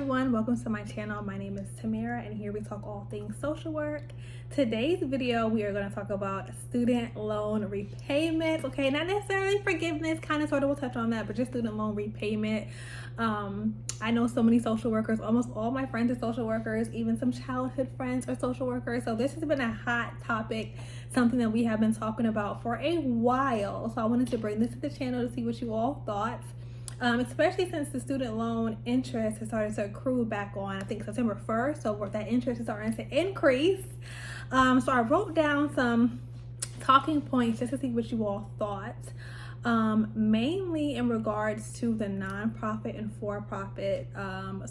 everyone, welcome to my channel. My name is Tamara and here we talk all things social work. Today's video we are going to talk about student loan repayment. Okay, not necessarily forgiveness, kind of sort of will touch on that, but just student loan repayment. I know so many social workers, almost all my friends are social workers, even some childhood friends are social workers. So this has been a hot topic, something that we have been talking about for a while. So I wanted to bring this to the channel to see what you all thought. Especially since the student loan interest has started to accrue back on, I think, September 1st. So that interest is starting to increase. So I wrote down some talking points just to see what you all thought. Mainly in regards to the nonprofit and for-profit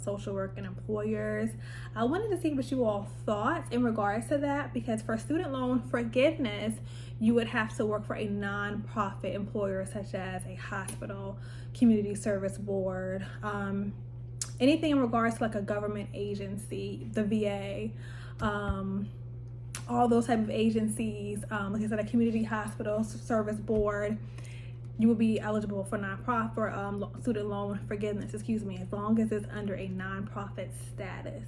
social work and employers. I wanted to see what you all thought in regards to that, because for student loan forgiveness, you would have to work for a nonprofit employer such as a hospital, community service board, anything in regards to like a government agency, the VA, all those type of agencies, like I said, a community hospital service board. You will be eligible for student loan forgiveness, as long as it's under a nonprofit status.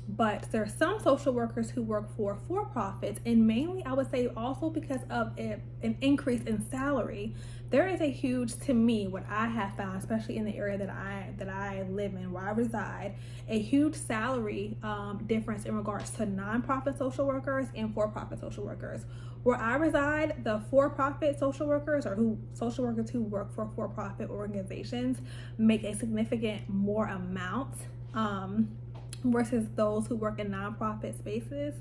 But there are some social workers who work for for-profits, and mainly I would say also because of an increase in salary. There is a huge, to me, what I have found, especially in the area that I live in, where I reside, a huge salary difference in regards to nonprofit social workers and for-profit social workers. Where I reside, the for-profit social workers, or social workers who work for for-profit organizations, make a significant more amount versus those who work in nonprofit spaces.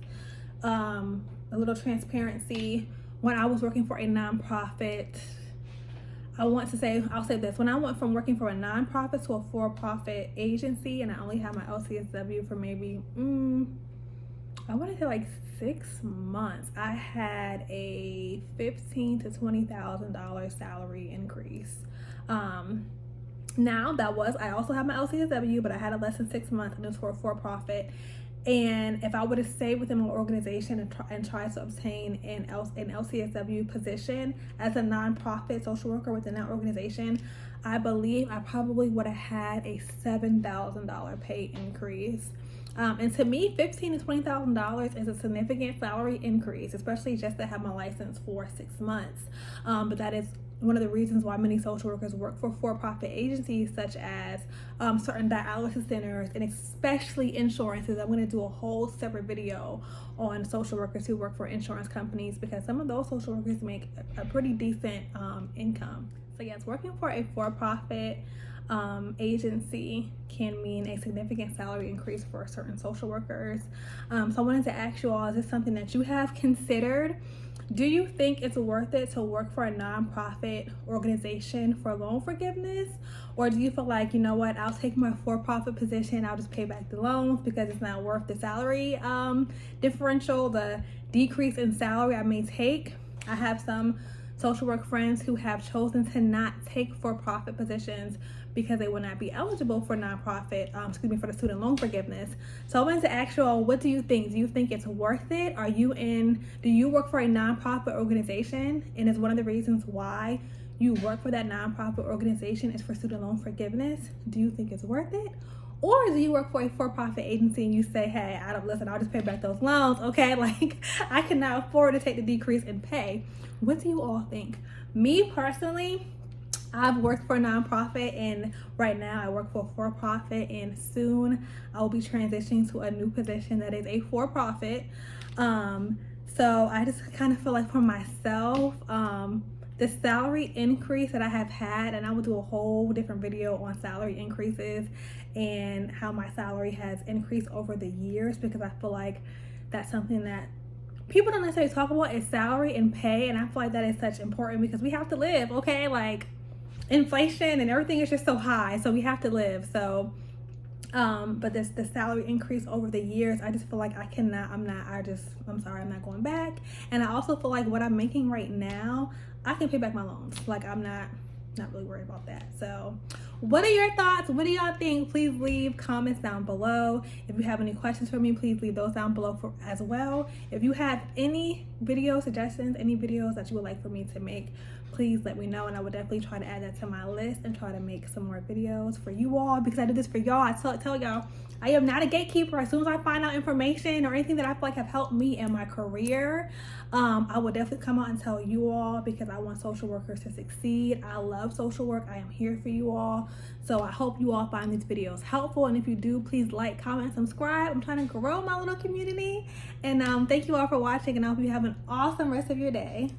A little transparency: when I was working for a nonprofit, I'll say this: when I went from working for a nonprofit to a for-profit agency, and I only had my LCSW for maybe I want to say like 6 months, I had a $15,000 to $20,000 salary increase. Now I also have my LCSW, but I had it less than 6 months, and it was for a for-profit. And if I would have stayed within my organization and tried to obtain an LCSW position as a nonprofit social worker within that organization, I believe I probably would have had a $7,000 pay increase. And to me, $15,000 to $20,000 is a significant salary increase, especially just to have my license for 6 months. But that is one of the reasons why many social workers work for for-profit agencies, such as certain dialysis centers, and especially insurances. I'm going to do a whole separate video on social workers who work for insurance companies, because some of those social workers make a pretty decent income. So yes, working for a for-profit agency can mean a significant salary increase for certain social workers. So I wanted to ask you all, is this something that you have considered? Do you think it's worth it to work for a nonprofit organization for loan forgiveness? Or do you feel like, you know what, I'll take my for-profit position, I'll just pay back the loans because it's not worth the salary differential, the decrease in salary I may take? I have some social work friends who have chosen to not take for-profit positions because they will not be eligible for for the student loan forgiveness. So I wanted to ask you all, what do you think? Do you think it's worth it? Do you work for a nonprofit organization, and is one of the reasons why you work for that nonprofit organization is for student loan forgiveness? Do you think it's worth it? Or do you work for a for-profit agency and you say, hey, I'll just pay back those loans, okay? Like, I cannot afford to take the decrease in pay. What do you all think? Me personally, I've worked for a nonprofit, and right now I work for a for-profit, and soon I will be transitioning to a new position that is a for-profit. So I just kind of feel like for myself, the salary increase that I have had, and I will do a whole different video on salary increases and how my salary has increased over the years, because I feel like that's something that people don't necessarily talk about, is salary and pay. And I feel like that is such important because we have to live, okay? Like, inflation and everything is just so high, so we have to live. So but the salary increase over the years, I just feel like I'm not going back. And I also feel like what I'm making right now, I can pay back my loans. Like, I'm not really worried about that. So What are your thoughts? What do y'all think? Please leave comments down below. If you have any questions for me, please leave those down below as well. If you have any video suggestions, any videos that you would like for me to make, please let me know, and I will definitely try to add that to my list and try to make some more videos for you all, because I do this for y'all. I tell y'all, I am not a gatekeeper. As soon as I find out information or anything that I feel like have helped me in my career, I will definitely come out and tell you all, because I want social workers to succeed. I love social work. I am here for you all. So I hope you all find these videos helpful, and if you do, please like, comment, subscribe. I'm trying to grow my little community, and thank you all for watching, and I hope you have an awesome rest of your day.